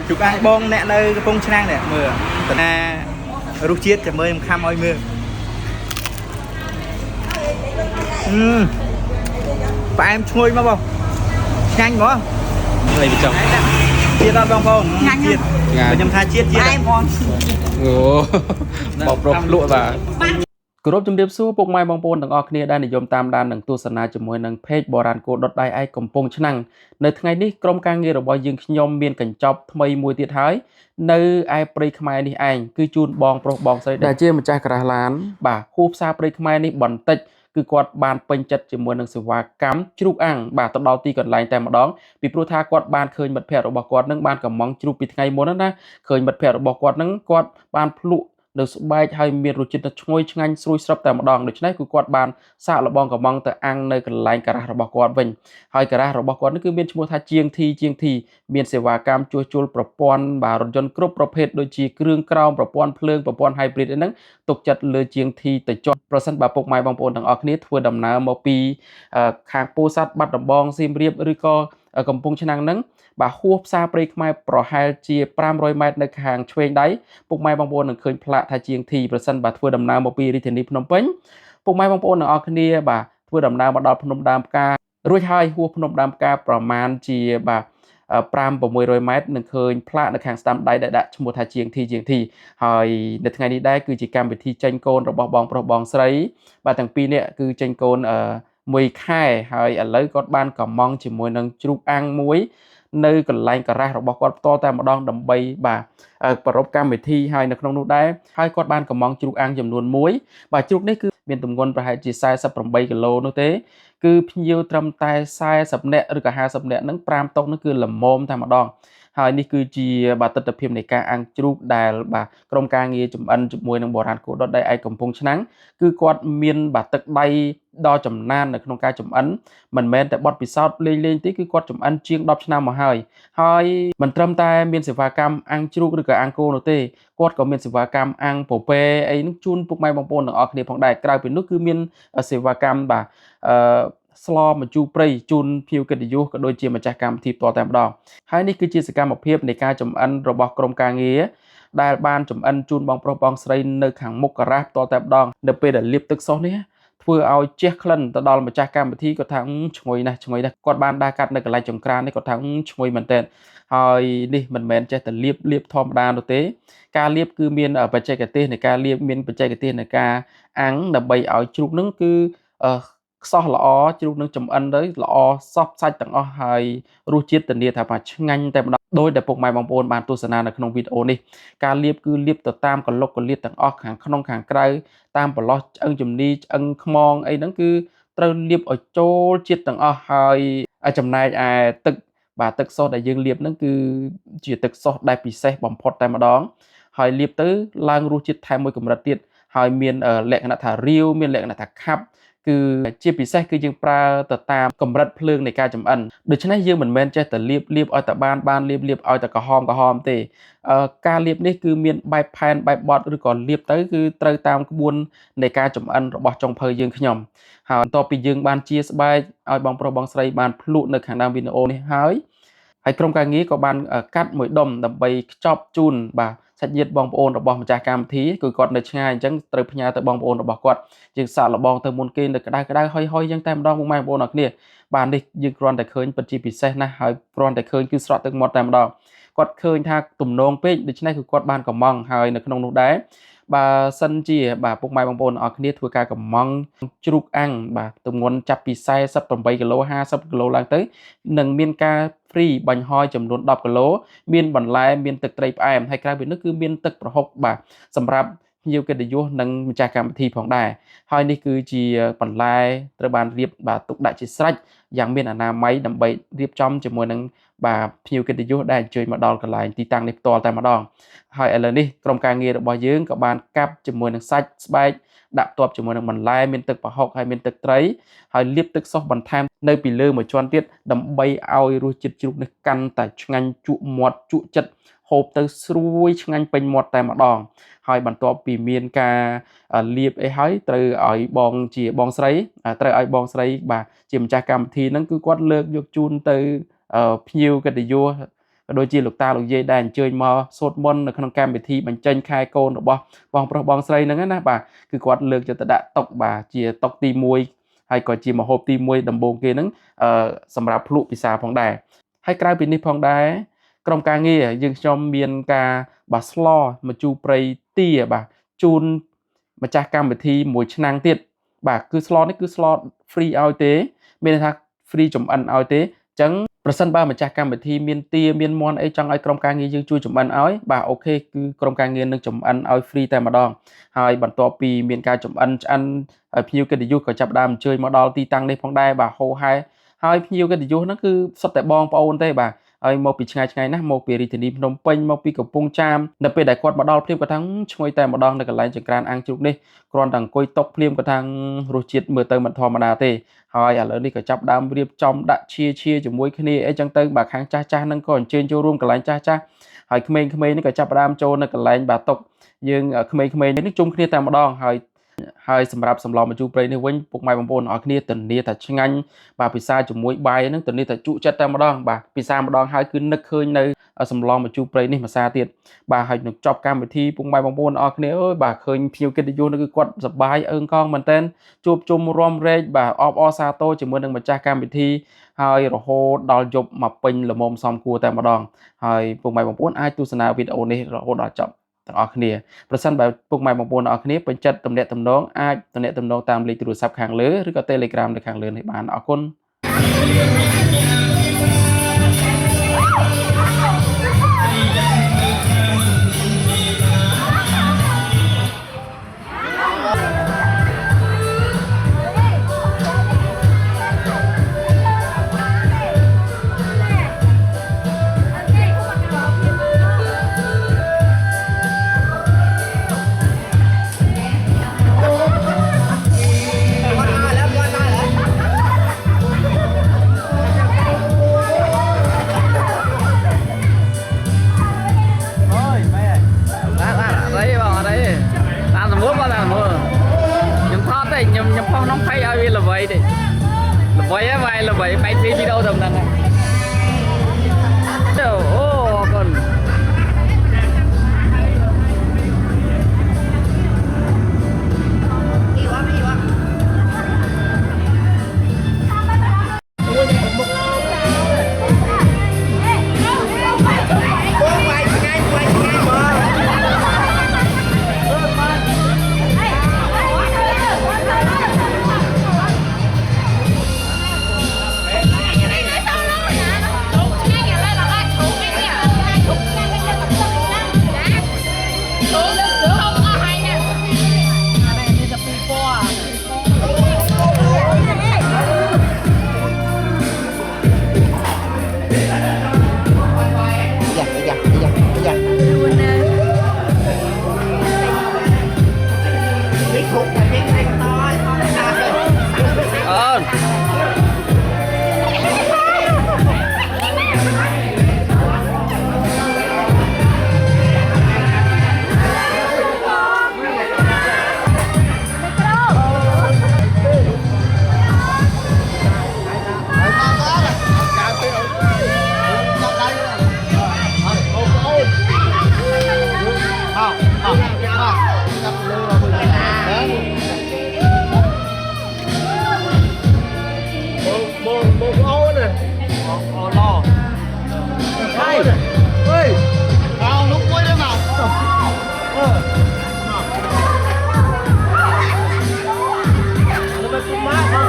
chụp ăn bông nè nơi cái bông chăn nè mưa từ na rút chiết cho mơi khăm oi mưa phải em chui mà bông nhanh quá này bị chồng chiết ra bông không chiết nhầm tha chiết chiết ồ bọc rộp lụa và គោរពជំរាបសួរពុកម៉ែបងប្អូនទាំងអស់គ្នាដែលនិយមតាមដាននិងទស្សនាជាមួយនឹង page បរាណគោដុតដៃឯកកំពង់ឆ្នាំងនៅថ្ងៃនេះក្រុមការងាររបស់យើងខ្ញុំមានកញ្ចប់ថ្មីមួយទៀតហើយនៅឯព្រៃខ្មែរនេះឯងគឺជូនបងប្រុសបងស្រីដែលជាម្ចាស់ក្រាស់ឡានបាទហួសផ្សារព្រៃខ្មែរនេះបន្តិចគឺគាត់បានពេញចិត្តជាមួយនឹងសេវាកម្មជ្រូកអាំងបាទទៅដល់ទីកន្លែងតែម្ដងពីព្រោះថាគាត់បានឃើញមិត្តភ័ក្តិរបស់គាត់នឹងបានកំងជ្រូកពីថ្ងៃមុនណាឃើញមិត្តភ័ក្តិរបស់គាត់នឹងគាត់បានភ្លក់ នៅស្បែកហើយមានរសជាតិឈ្ងុយឆ្ងាញ់ស្រួយស្រាប់តែម្ដងដូច្នេះគឺគាត់បានសាកល្បងកំងទៅអាំងនៅកន្លែងការ៉ាស់របស់គាត់វិញហើយការ៉ាស់របស់គាត់នេះគឺមានឈ្មោះថាជាងធីមានសេវាកម្មជួសជុលប្រព័ន្ធបាទរថយន្តគ្រប់ប្រភេទដូចជាគ្រឿងក្រោមប្រព័ន្ធភ្លើងប្រព័ន្ធ hybrid ហ្នឹងទុកចិត្តលើជាងធីទៅចុះប្រសិនបើពុកម៉ែបងប្អូនទាំងអស់គ្នាធ្វើដំណើរមកពីខាងពោធិ៍សាត់បាត់ដំបងសៀមរាបឬក៏កំពង់ឆ្នាំងហ្នឹង បាទហួសផ្សារព្រៃខ្មែរប្រហែលជា 500 ម៉ែត្រនៅខាងឆ្វេងដៃពុកម៉ែបងប្អូននឹងឃើញផ្លាកថាជាងធីប្រសិនបើធ្វើដំណើរមកពីរាជធានីភ្នំពេញពុកម៉ែបងប្អូនទាំងអស់គ្នាបាទធ្វើដំណើរមកដល់ភ្នំដើមផ្ការួចហើយហួសភ្នំដើមផ្កាប្រមាណជាបាទ 5-600 ម៉ែត្រនឹងឃើញផ្លាកនៅខាងស្ដាំដៃដែលដាក់ឈ្មោះថាជាងធីហើយនៅថ្ងៃនេះដែរគឺជាកម្មវិធីចេញកូនរបស់បងប្រុសបងស្រីបាទទាំងពីរនេះគឺចេញកូនមួយខែហើយឥឡូវគាត់បានកំងជាមួយនឹងជ្រូកអាំងមួយ នៅកន្លែងការ៉ាស់របស់គាត់ផ្ទាល់តែម្ដងដើម្បីបាទប្រពកម្មវិធីហើយនៅក្នុងនោះដែរហើយគាត់បានកំងជ្រូកអាំងចំនួន1បាទជ្រូកនេះគឺមានទម្ងន់ប្រហែលជា48គីឡូនោះទេគឺភ្ញៀវត្រឹមតែ40នាក់ឬក៏50នាក់ហ្នឹង5តុកនោះគឺល្មមតែម្ដងហើយនេះគឺជាបាទទស្សនវិជ្ជានៃការអាំងជ្រូកដែលបាទក្រុមការងារចំអិនជាមួយនឹងបរាណគោដុតដៃឯកកំពង់ឆ្នាំងគឺគាត់មានបាទទឹកដៃដល់ចំណាននៅក្នុងការចំអិនមិនមែនតែបត់ពិសោធន៍លេងទេគឺគាត់ចំអិនជាង10ឆ្នាំមកហើយមិនត្រឹមតែមានសេវាកម្មអាំងជ្រូកឬក៏អាំងគោនោះទេគាត់ក៏មានសេវាកម្មអាំងពពែអីនឹងជូនពុកម៉ែបងប្អូនទាំងអស់គ្នាផងដែរក្រៅពីនោះគឺមានសេវាកម្មបាទស្លម្ជូរព្រៃជូនភៀវកិត្តិយសក៏ដូចជាម្ចាស់កម្មវិធីផ្ទាល់តែម្ដងហើយនេះគឺជាសកម្មភាពនៃការចំអិនរបស់ក្រុមការងារដែលបានចំអិនជូនបងប្រុសបងស្រីនៅខាងមុខការ៉ាស់ផ្ទាល់តែម្ដងនៅពេលដែលលាបទឹកសុសនេះធ្វើឲ្យជះក្លិនទៅដល់ម្ចាស់កម្មវិធីគាត់ថាឈ្ងុយណាស់គាត់បានដើរកាត់នៅកន្លែងចង្ក្រាននេះគាត់ថាឈ្ងុយមែនទែនហើយនេះមិនមែនចេះតែលាបធម្មតានោះទេការលាបគឺមានបច្ចេកទេសនៃការលាបមានបច្ចេកទេសនៃការអាំងដើម្បីឲ្យជ្រូកនឹងគឺខ្សោះល្អជ្រូកនឹងចំអិនទៅល្អសោះសាច់ទាំងអស់ហើយរសជាតិធានាថាឆ្ងាញ់តែម្ដងដោយដែលពុកម៉ែបងប្អូនបានទស្សនានៅក្នុងវីដេអូនេះការលាបគឺលាបទៅតាមកលុកកលៀតទាំងអស់ខាងក្នុងខាងក្រៅតាមប្រឡោះឆ្អឹងជំនីឆ្អឹងខ្មងអីហ្នឹងគឺត្រូវលាបឲ្យចូលជាតិទាំងអស់ហើយចំណែកឯទឹកបាទទឹកសុសដែលយើងលាបហ្នឹងគឺជាទឹកសុសដែលពិសេសបំផុតតែម្ដងហើយលាបទៅឡើងរសជាតិថែមមួយកម្រិតទៀតហើយមានលក្ខណៈថារាវមានលក្ខណៈថាខាប់គឺជាពិសេសគឺយើងប្រើទៅតាមកម្រិតភ្លើងនៃការចំអិនដូច្នេះយើងមិនមែនចេះតែលាបឲ្យតែបានលាបឲ្យតែក្រហមទេការលាបនេះគឺមានបែបផែនបែបបត់ឬក៏លាបទៅគឺត្រូវតាមក្បួននៃការចំអិនរបស់ចុងភៅយើងខ្ញុំហើយបន្ទាប់ពីយើងបានជាស្បែកឲ្យបងប្រុសបងស្រីបានភ្លក់នៅខាងដើមវីដេអូនេះហើយក្រុមការងារក៏បានកាត់មួយដុំដើម្បីខ្ចប់ជូនបាទសាច់ញាតិបងប្អូនរបស់ម្ចាស់កម្មវិធីគឺគាត់នៅឆ្ងាយអញ្ចឹងត្រូវផ្ញើទៅបងប្អូនរបស់គាត់យើងសាកល្បងទៅមុនគេនៅក្តៅហុយអញ្ចឹងតែម្ដងបងប្អូនអរគ្នាបាទនេះយើងគ្រាន់តែឃើញពិតជាពិសេសណាស់ហើយគ្រាន់តែឃើញគឺស្រក់ទឹកមាត់តែម្ដងគាត់ឃើញថាទំនងពេកដូច្នេះគឺគាត់បានកំងហើយនៅក្នុងនោះដែរបើសិនជាបាទពុកម៉ែបងប្អូនអរគ្នាធ្វើការកំងជ្រូកអាំងបាទទម្ងន់ចាប់ពី48គីឡូ50គីឡូឡើងទៅនឹងមានការ free បាញ់ហយចំនួន10គីឡូមានបន្លែមានទឹកត្រីផ្អែមហើយក្រៅពីនោះគឺមានទឹកប្រហុកបាទសម្រាប់ភ្ញៀវកិត្តិយសនិងម្ចាស់កម្មវិធីផងដែរហើយនេះគឺជាបន្លែត្រូវបានរៀបបាទទុកដាក់ជាស្រេចយ៉ាងមានអនាម័យដើម្បីរៀបចំជាមួយនឹងបាទភ្ញៀវកិត្តិយសដែលអញ្ជើញមកដល់កន្លែងទីតាំងនេះផ្ទាល់តែម្ដងហើយឥឡូវនេះក្រុមការងាររបស់យើងក៏បានកាប់ជាមួយនឹងសាច់ស្បែកដាក់ផ្ទាប់ជាមួយនឹងបន្លែមានទឹកប្រហុកហើយមានទឹកត្រីហើយលាបទឹកសុសបន្ថែមនៅពីលើមួយជាន់ទៀតដើម្បីឲ្យរសជាតិជ្រូកនេះកាន់តែឆ្ងាញ់ជក់មាត់ជក់ចិត្តហូបទៅស្រួយឆ្ងាញ់ពេញមាត់តែម្ដងហើយបន្ទាប់ពីមានការលាបអីហើយត្រូវឲ្យបងស្រីបាទជាម្ចាស់កម្មវិធីហ្នឹងគឺគាត់លើកយកជូនទៅភ្ញៀវកិត្តិយស โดยจีลูกตาลูกเย่ได้เจอมาสวดมนต์ในขนมการพิธีบรรจัยคายโกนบ่บองประบองใส่นั่นนะบ่าคือกวาดเลือกจะตะดะตกบ่าเจียตกตีมวยให้ก่อนจีมาโฮบตีมวยดำบงเกนั้นสำหรับพลุปีศาจพองได้ให้กลายเป็นนิพองได้กรมการเงี้ยยังจอมเมียนกาบาสลอมาจูปรเตี้ยบ่าจูนมาจากการพิธีมวยชนางเตี้ยบ่าคือสลอนี่คือสลอฟรีเอาเต้เมียนทักฟรีจมอันเอาเต้จังประสันบ้ามาจากการพิธีเมียนเตี้ยเมียนมอนไอจังไอกรมการเงี้ยยังช่วยจมอันเอาบ่าโอเคคือกรมการเงี้ยนึงจมอันเอาฟรีแต่มาดองให้บรรทอปีเมียนการจมอันพิวกันดิยุก็จับดามเชยมาดอลตีตังในพองได้บ่าโฮไฮให้พิวกันดิยุนั่นคือสแต่บองปอนเต้บ่าไอ้โมปีชงายนะโมปีริทนีพนมเปญโมปีกับปงจามนั่นเป็นได้กอดมาดอลเพียมกระทั่งช่วยแต่มาดองในการไล่จากการอังจุกนี่กรอนดังกุยตกเพียมกระทั่งรูจิตเมื่อเติมมันทอมาดาเต้หอยอะไรนี่ก็จับดามเรียบจอมดะเชียจมวยคณีไอ้จังเติมบาค้างจ้านั่งก่อนเชิญโจร่วมกับไล่จ้าหอยเขมรนี่ก็จับดามโจในการไล่บาตกยังเขมรนี่จุ่มคณีแต่มาดองហើយសម្រាប់សម្លមកជូរព្រៃនេះវិញពុកម៉ែបងប្អូនអរគ្នាតនីថាឆ្ងាញ់បាទពិសាជាមួយបាយហ្នឹងតនីថាជក់ចិត្តតែម្ដងបាទពិសាម្ដងហើយគឺនឹកឃើញនៅសម្លមកជូរព្រៃនេះមួយសាទៀតបាទហើយនឹងចប់កម្មវិធីពុកម៉ែបងប្អូនអរគ្នាអើយបាទឃើញភ្ញៀវកិត្តិយសនេះគឺគាត់សប្បាយអើងកងមែនតើជួបជុំរំរែកបាទអបអរសាទរជាមួយនឹងម្ចាស់កម្មវិធីហើយរហូតដល់យប់មកពេញល្មមសំគួរតែម្ដងហើយពុកម៉ែបងប្អូនអាចទស្សនាវីដេអូនេះរហូតដល់ចប់ទាំងអស់គ្នាប្រសិនបើពុកម៉ែបងប្អូនទាំងអស់គ្នាពេញចិត្តទំនាក់ទំនងអាចទំនាក់ទំនងតាមលេខទូរស័ព្ទខាងលើឬក៏ Telegram នៅខាងលើនេះបានអរគុណខ្ញុំផុសក្នុងផៃឲ្យវាល្បីទេល្បីហើយវាយល្បីបែកពីវីដេអូទៅហ្នឹងអូអរគុណมา